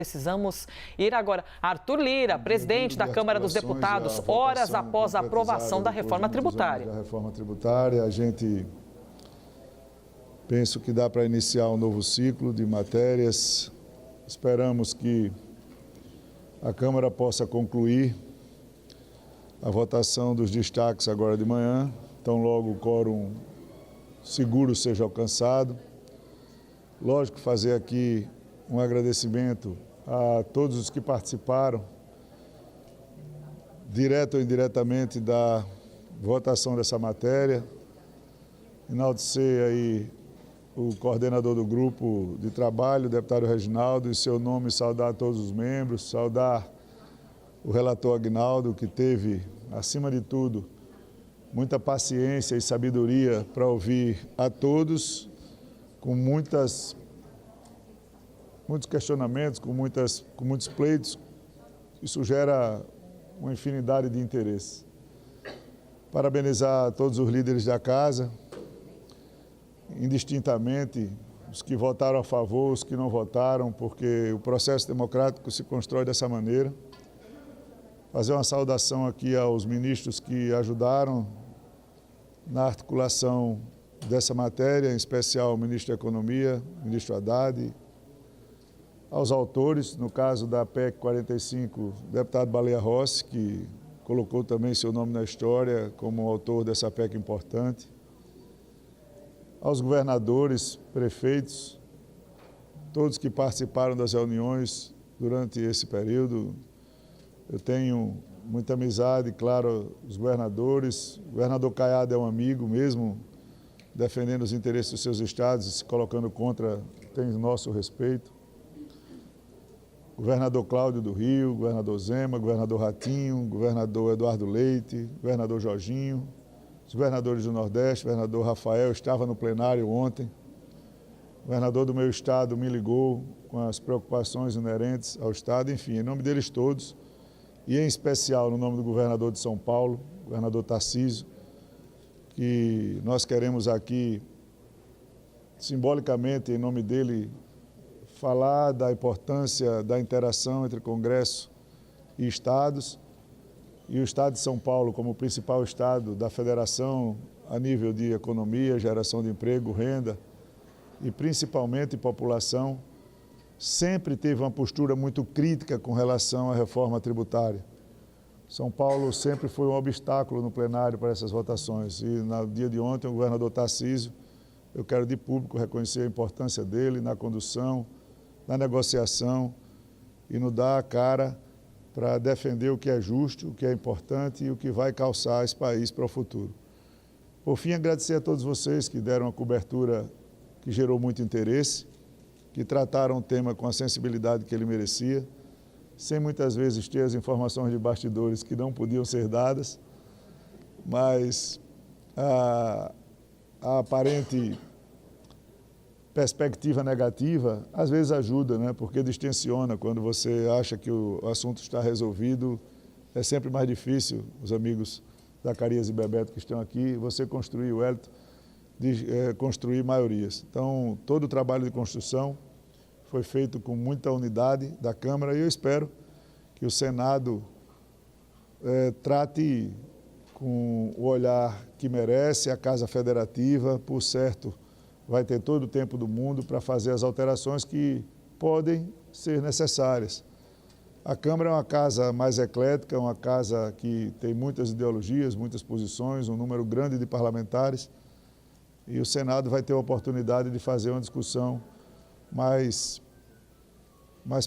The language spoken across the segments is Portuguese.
Precisamos ir agora. Arthur Lira, presidente da Câmara dos Deputados, horas após a aprovação da reforma tributária. A gente penso que dá para iniciar um novo ciclo de matérias. Esperamos que a Câmara possa concluir a votação dos destaques agora de manhã, tão logo o quórum seguro seja alcançado. Lógico, fazer aqui um agradecimento a todos os que participaram, direto ou indiretamente, da votação dessa matéria. Enaltecer aí o coordenador do grupo de trabalho, o deputado Reginaldo, em seu nome saudar todos os membros, saudar o relator Aguinaldo, que teve, acima de tudo, muita paciência e sabedoria para ouvir a todos, com muitos questionamentos, com muitos pleitos. Isso gera uma infinidade de interesses. Parabenizar todos os líderes da casa, indistintamente, os que votaram a favor, os que não votaram, porque o processo democrático se constrói dessa maneira. Fazer uma saudação aqui aos ministros que ajudaram na articulação dessa matéria, em especial o ministro da Economia, o ministro Haddad, aos autores, no caso da PEC 45, o deputado Baleia Rossi, que colocou também seu nome na história como autor dessa PEC importante, aos governadores, prefeitos, todos que participaram das reuniões durante esse período. Eu tenho muita amizade, claro, os governadores. O governador Caiado é um amigo mesmo, defendendo os interesses dos seus estados e se colocando contra, tem nosso respeito. Governador Cláudio do Rio, governador Zema, governador Ratinho, governador Eduardo Leite, governador Jorginho, os governadores do Nordeste, governador Rafael, estava no plenário ontem. O governador do meu estado me ligou com as preocupações inerentes ao estado. Enfim, em nome deles todos, e em especial no nome do governador de São Paulo, governador Tarcísio, que nós queremos aqui, simbolicamente, em nome dele, falar da importância da interação entre Congresso e estados, e o estado de São Paulo como principal estado da federação a nível de economia, geração de emprego, renda e principalmente população, sempre teve uma postura muito crítica com relação à reforma tributária. São Paulo sempre foi um obstáculo no plenário para essas votações, e no dia de ontem o governador Tarcísio, eu quero de público reconhecer a importância dele na condução, na negociação e no dar a cara para defender o que é justo, o que é importante e o que vai calçar esse país para o futuro. Por fim, agradecer a todos vocês que deram uma cobertura que gerou muito interesse, que trataram o tema com a sensibilidade que ele merecia, sem muitas vezes ter as informações de bastidores que não podiam ser dadas, mas a aparente perspectiva negativa, às vezes ajuda, né? Porque distensiona. Quando você acha que o assunto está resolvido, é sempre mais difícil, os amigos Zacarias e Bebeto que estão aqui, você construir o Hélito, construir maiorias. Então, todo o trabalho de construção foi feito com muita unidade da Câmara e eu espero que o Senado trate com o olhar que merece a Casa Federativa, por certo, vai ter todo o tempo do mundo para fazer as alterações que podem ser necessárias. A Câmara é uma casa mais eclética, uma casa que tem muitas ideologias, muitas posições, um número grande de parlamentares, e o Senado vai ter a oportunidade de fazer uma discussão mais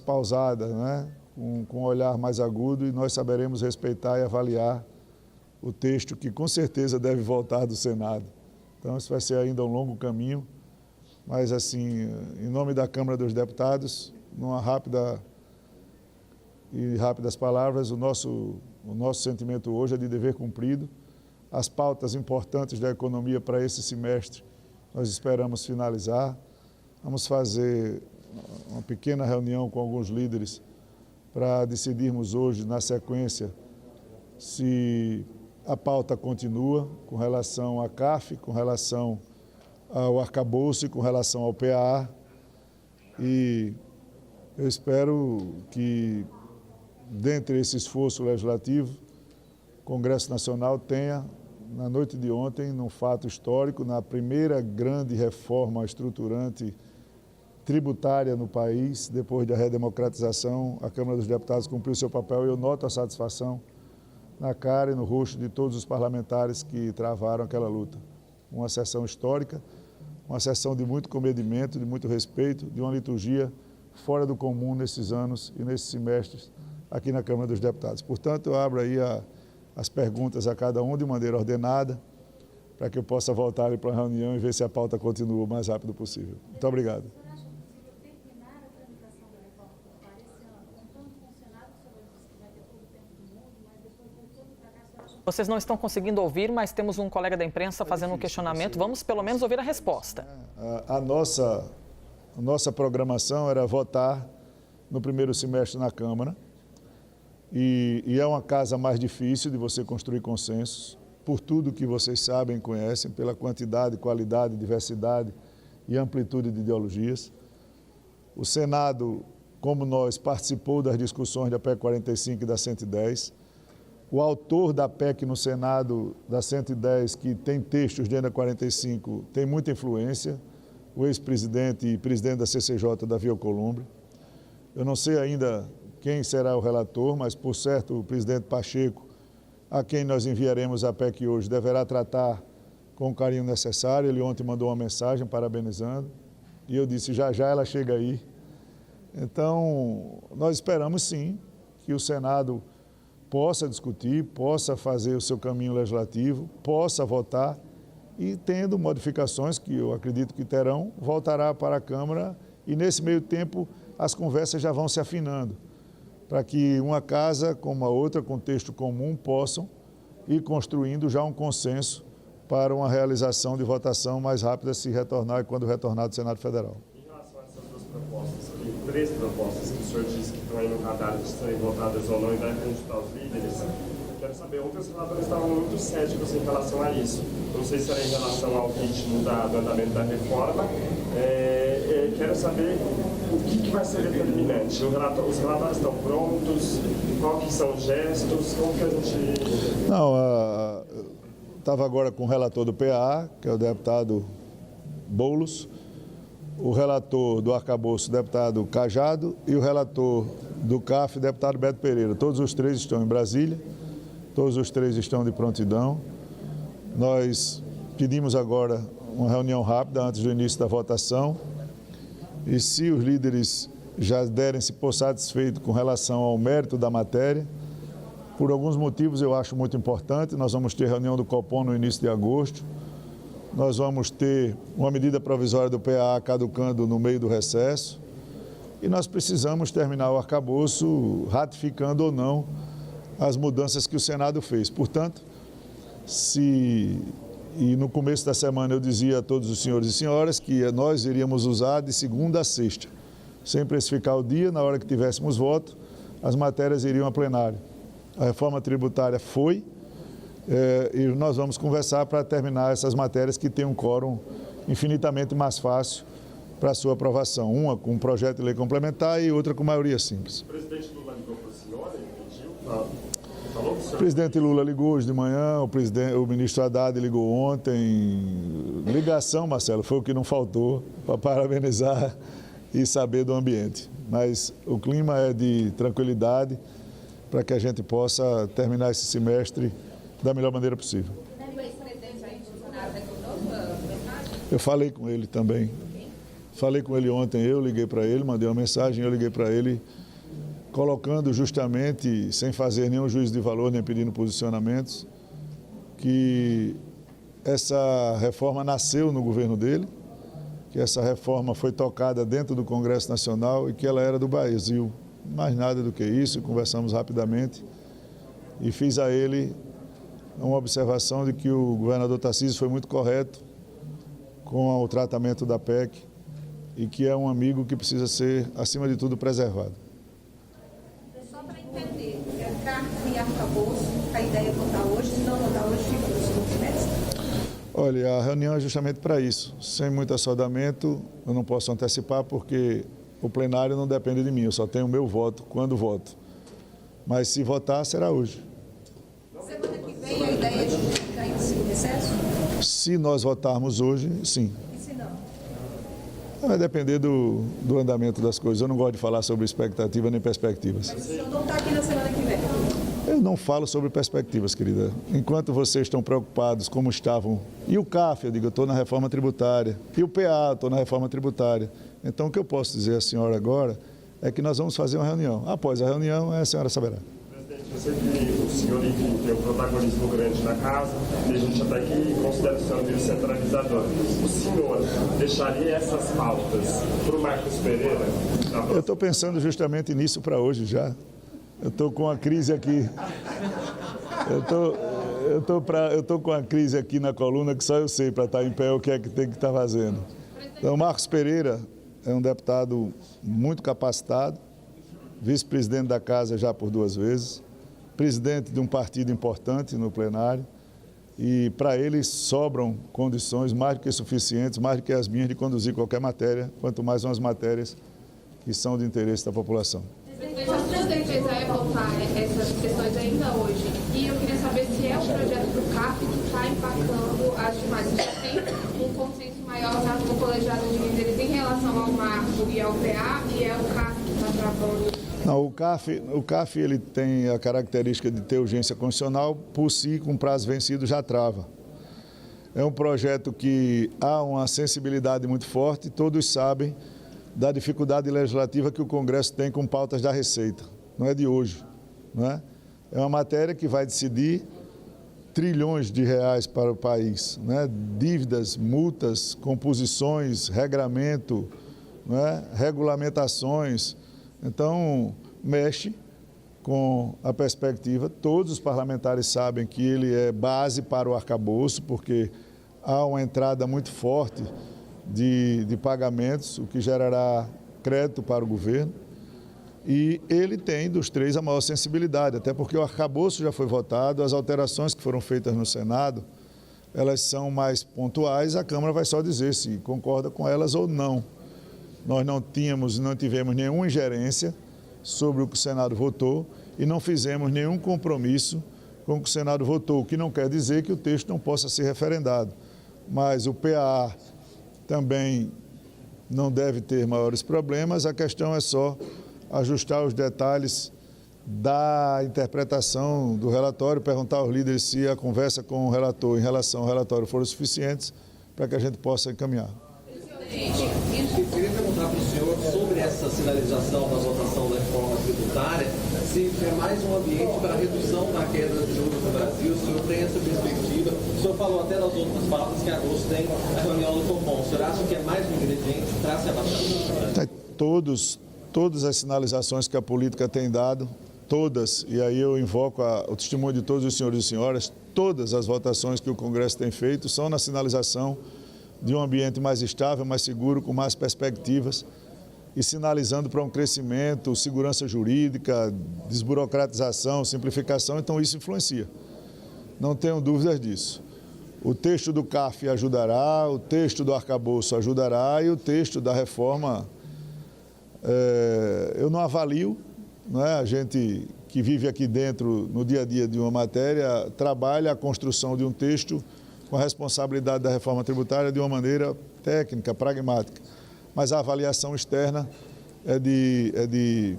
pausada, né? Com um olhar mais agudo, e nós saberemos respeitar e avaliar o texto que com certeza deve voltar do Senado. Então, isso vai ser ainda um longo caminho, mas, assim, em nome da Câmara dos Deputados, numa rápidas palavras, o nosso sentimento hoje é de dever cumprido. As pautas importantes da economia para esse semestre, nós esperamos finalizar. Vamos fazer uma pequena reunião com alguns líderes para decidirmos hoje, na sequência, se a pauta continua com relação à CAF, com relação ao arcabouço e com relação ao PAA. E Eu espero que, dentre esse esforço legislativo, o Congresso Nacional tenha, na noite de ontem, num fato histórico, na primeira grande reforma estruturante tributária no país, depois da redemocratização, a Câmara dos Deputados cumpriu seu papel e eu noto a satisfação na cara e no rosto de todos os parlamentares que travaram aquela luta. Uma sessão histórica, uma sessão de muito comedimento, de muito respeito, de uma liturgia fora do comum nesses anos e nesses semestres aqui na Câmara dos Deputados. Portanto, eu abro aí as perguntas a cada um de maneira ordenada, para que eu possa voltar para a reunião e ver se a pauta continua o mais rápido possível. Muito obrigado. Vocês não estão conseguindo ouvir, mas temos um colega da imprensa fazendo um questionamento. Vamos pelo menos ouvir a resposta. A nossa programação era votar no primeiro semestre na Câmara e é uma casa mais difícil de você construir consensos, por tudo que vocês sabem e conhecem, pela quantidade, qualidade, diversidade e amplitude de ideologias. O Senado, como nós, participou das discussões da PEC 45 e da 110. O autor da PEC no Senado, da 110, que tem textos dentro da 45, tem muita influência, o ex-presidente e presidente da CCJ, Davi Alcolumbre. Eu não sei ainda quem será o relator, mas, por certo, o presidente Pacheco, a quem nós enviaremos a PEC hoje, deverá tratar com o carinho necessário. Ele ontem mandou uma mensagem parabenizando e eu disse, já já ela chega aí. Então, nós esperamos sim que o Senado possa discutir, possa fazer o seu caminho legislativo, possa votar e, tendo modificações, que eu acredito que terão, voltará para a Câmara e, nesse meio tempo, as conversas já vão se afinando, para que uma casa como a outra, com texto comum, possam ir construindo já um consenso para uma realização de votação mais rápida se retornar e quando retornar do Senado Federal. Em relação a essas duas propostas, tem 3 propostas que o senhor disse que estão aí no radar de serem votadas ou não e devem consultar os líderes. Quero saber, outros senadores estavam muito céticos em relação a isso. Não sei se era em relação ao ritmo do andamento da reforma. Quero saber o que vai ser determinante. Os relatórios estão prontos? Quais são os gestos? Como que a gente... Não, estava agora com o relator do PA, que é o deputado Boulos, o relator do arcabouço, o deputado Cajado, e o relator do CAF, o deputado Beto Pereira. Todos os 3 estão em Brasília, todos os 3 estão de prontidão. Nós pedimos agora uma reunião rápida antes do início da votação e, se os líderes já derem-se por satisfeitos com relação ao mérito da matéria, por alguns motivos eu acho muito importante, nós vamos ter reunião do Copom no início de agosto, nós vamos ter uma medida provisória do PA caducando no meio do recesso e nós precisamos terminar o arcabouço ratificando ou não as mudanças que o Senado fez. Portanto, e no começo da semana eu dizia a todos os senhores e senhoras que nós iríamos usar de segunda a sexta, sem precificar o dia, na hora que tivéssemos voto, as matérias iriam a plenário. A reforma tributária foi, e nós vamos conversar para terminar essas matérias que têm um quórum infinitamente mais fácil para a sua aprovação. Uma com um projeto de lei complementar e outra com maioria simples. O presidente Lula ligou para o senhor e pediu? Falou para o senhor? O presidente Lula ligou hoje de manhã, o ministro Haddad ligou ontem. Ligação, Marcelo, foi o que não faltou para parabenizar e saber do ambiente. Mas o clima é de tranquilidade para que a gente possa terminar esse semestre da melhor maneira possível. O ex-presidente Jair Bolsonaro retornou sua mensagem? Eu falei com ele também. Falei com ele ontem, eu liguei para ele, mandei uma mensagem, eu liguei para ele, colocando justamente, sem fazer nenhum juízo de valor, nem pedindo posicionamentos, que essa reforma nasceu no governo dele, que essa reforma foi tocada dentro do Congresso Nacional e que ela era do Brasil. Mais nada do que isso, conversamos rapidamente e fiz a ele uma observação de que o governador Tarcísio foi muito correto com o tratamento da PEC e que é um amigo que precisa ser, acima de tudo, preservado. Só para entender, CARF e arcabouço, a ideia é votar hoje, se não votar hoje, fica no segundo semestre? Olha, a reunião é justamente para isso. Sem muito assodamento, eu não posso antecipar porque o plenário não depende de mim, eu só tenho o meu voto quando voto. Mas se votar, será hoje. Semana que vem a ideia é de ficar em recesso? Se nós votarmos hoje, sim. E se não? Vai depender do andamento das coisas. Eu não gosto de falar sobre expectativa nem perspectivas. Mas o senhor não está aqui na semana que vem? Eu não falo sobre perspectivas, querida. Enquanto vocês estão preocupados como estavam, e o CAF, eu digo, eu estou na reforma tributária, e o PA, estou na reforma tributária. Então, o que eu posso dizer à senhora agora é que nós vamos fazer uma reunião. Após a reunião, a senhora saberá. Presidente, eu sei que o senhor, enfim, tem um protagonismo grande na casa, e a gente até que considera o senhor meio centralizador. O senhor deixaria essas pautas para o Marcos Pereira? Eu estou pensando justamente nisso para hoje já. Eu estou com a crise aqui. Eu estou com a crise aqui na coluna que só eu sei para estar em pé o que é que tem que estar fazendo. Então, Marcos Pereira é um deputado muito capacitado, vice-presidente da casa já por 2 vezes, presidente de um partido importante no plenário, e para ele sobram condições mais do que suficientes, mais do que as minhas, de conduzir qualquer matéria, quanto mais umas matérias que são de interesse da população. Presidente, a sua defesa é voltar essas questões ainda hoje. E eu queria saber se é o projeto do CAF que está impactando as demais. Já tem um consenso maior já no colegiado de líderes em relação ao marco e ao PA, e é o CAF que está travando? Não, o CAF ele tem a característica de ter urgência constitucional, por si, com prazo vencido, já trava. É um projeto que há uma sensibilidade muito forte, todos sabem da dificuldade legislativa que o Congresso tem com pautas da Receita. Não é de hoje, não é? É uma matéria que vai decidir trilhões de reais para o país, né? Dívidas, multas, composições, regramento, né? Regulamentações. Então, mexe com a perspectiva. Todos os parlamentares sabem que ele é base para o arcabouço, porque há uma entrada muito forte de pagamentos, o que gerará crédito para o governo. E ele tem, dos 3, a maior sensibilidade, até porque o arcabouço já foi votado, as alterações que foram feitas no Senado, elas são mais pontuais, a Câmara vai só dizer se concorda com elas ou não. Nós não tivemos nenhuma ingerência sobre o que o Senado votou e não fizemos nenhum compromisso com o que o Senado votou, o que não quer dizer que o texto não possa ser referendado. Mas o PA também não deve ter maiores problemas, a questão é só ajustar os detalhes da interpretação do relatório, perguntar aos líderes se a conversa com o relator em relação ao relatório foram suficientes para que a gente possa encaminhar. Eu queria perguntar para o senhor sobre essa sinalização da votação da reforma tributária, se é mais um ambiente para a redução da queda de juros no Brasil, o senhor tem essa perspectiva, o senhor falou até nas outras pautas que em agosto tem a reunião do Copom, o senhor acha que é mais um ingrediente para se abaixar? Todas as sinalizações que a política tem dado, todas, e aí eu invoco o testemunho de todos os senhores e senhoras, todas as votações que o Congresso tem feito são na sinalização de um ambiente mais estável, mais seguro, com mais perspectivas e sinalizando para um crescimento, segurança jurídica, desburocratização, simplificação, então isso influencia. Não tenho dúvidas disso. O texto do CAF ajudará, o texto do arcabouço ajudará e o texto da reforma, eu não avalio, não é? A gente que vive aqui dentro, no dia a dia de uma matéria, trabalha a construção de um texto com a responsabilidade da reforma tributária de uma maneira técnica, pragmática. Mas a avaliação externa é de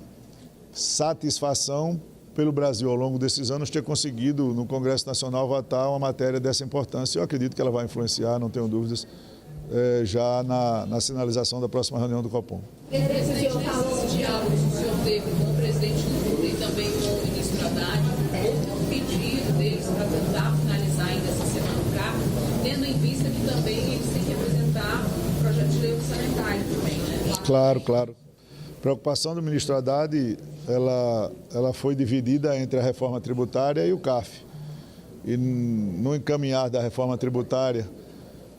satisfação pelo Brasil, ao longo desses anos, ter conseguido no Congresso Nacional votar uma matéria dessa importância. Eu acredito que ela vai influenciar, não tenho dúvidas, já na sinalização da próxima reunião do Copom. Presidente, nesses diálogos que o senhor teve com o presidente Lula e também com o ministro Haddad, houve um pedido deles para tentar finalizar ainda essa semana o CAF, tendo em vista que também eles têm que apresentar o projeto de lei orçamentário também, né? Claro. A preocupação do ministro Haddad, ela foi dividida entre a reforma tributária e o CAF. E no encaminhar da reforma tributária,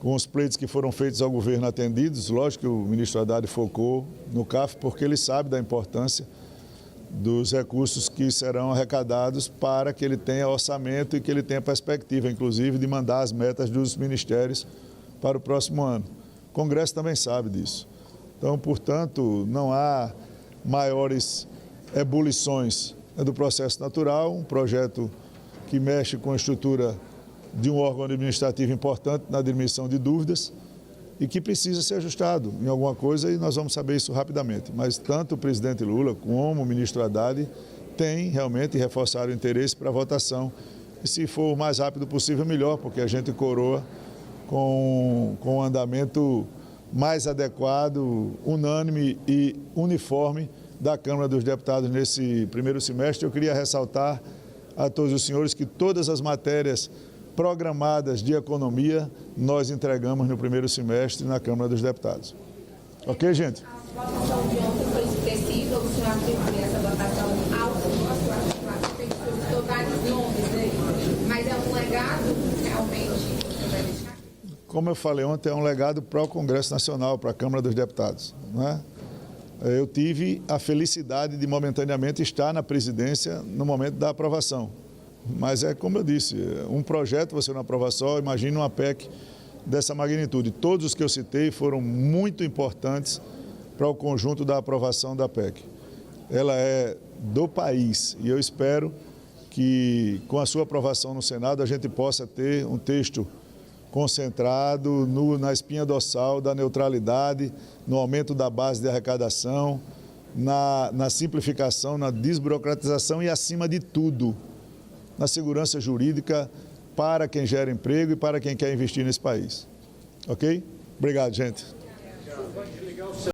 com os pleitos que foram feitos ao governo atendidos, lógico que o ministro Haddad focou no CAF, porque ele sabe da importância dos recursos que serão arrecadados para que ele tenha orçamento e que ele tenha perspectiva, inclusive, de mandar as metas dos ministérios para o próximo ano. O Congresso também sabe disso. Então, portanto, não há maiores ebulições do processo natural, um projeto que mexe com a estrutura de um órgão administrativo importante na admissão de dúvidas e que precisa ser ajustado em alguma coisa e nós vamos saber isso rapidamente. Mas tanto o presidente Lula como o ministro Haddad têm realmente reforçado o interesse para a votação. E se for o mais rápido possível, melhor, porque a gente coroa com um andamento mais adequado, unânime e uniforme da Câmara dos Deputados nesse primeiro semestre. Eu queria ressaltar a todos os senhores que todas as matérias programadas de economia nós entregamos no primeiro semestre na Câmara dos Deputados. Ok, gente? A votação de ontem foi expressiva, o senhor atribui essa votação ao nosso citou vários nomes aí, mas é um legado realmente que vai deixar? Como eu falei ontem, é um legado para o Congresso Nacional, para a Câmara dos Deputados, não é? Eu tive a felicidade de momentaneamente estar na presidência no momento da aprovação. Mas é como eu disse, um projeto você não aprova só, imagine uma PEC dessa magnitude. Todos os que eu citei foram muito importantes para o conjunto da aprovação da PEC. Ela é do país e eu espero que com a sua aprovação no Senado a gente possa ter um texto concentrado na espinha dorsal da neutralidade, no aumento da base de arrecadação, na simplificação, na desburocratização e, acima de tudo, na segurança jurídica para quem gera emprego e para quem quer investir nesse país. Ok? Obrigado, gente.